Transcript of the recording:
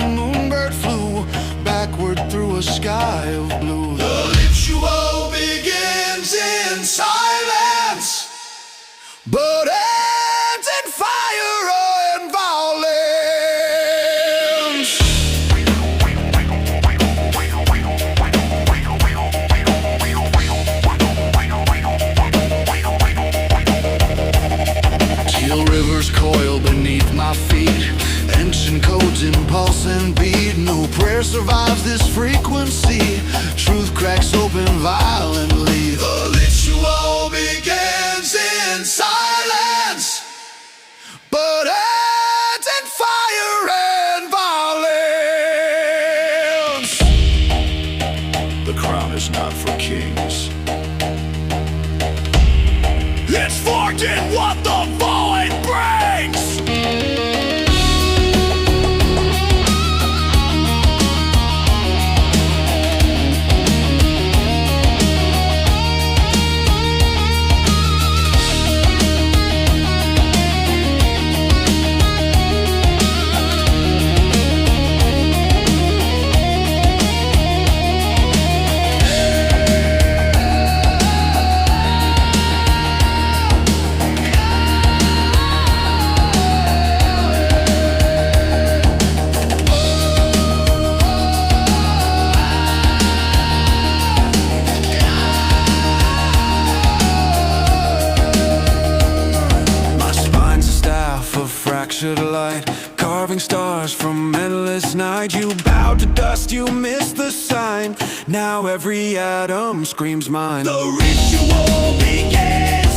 moonbird flew backward through a sky of blue. The ritual begins in silence, but ends in fire and violence. Teal rivers coil beneath my feet, ancient codes in pulse and beat. No prayer survives this frequency. Truth cracks open violently. The ritual begins in silence, but ends in fire and violence. The crown is not for kings. It's forked in what the void brings. Fractured light, carving stars from endless night. You bowed to dust, you missed the sign. Now every atom screams mine. The ritual begins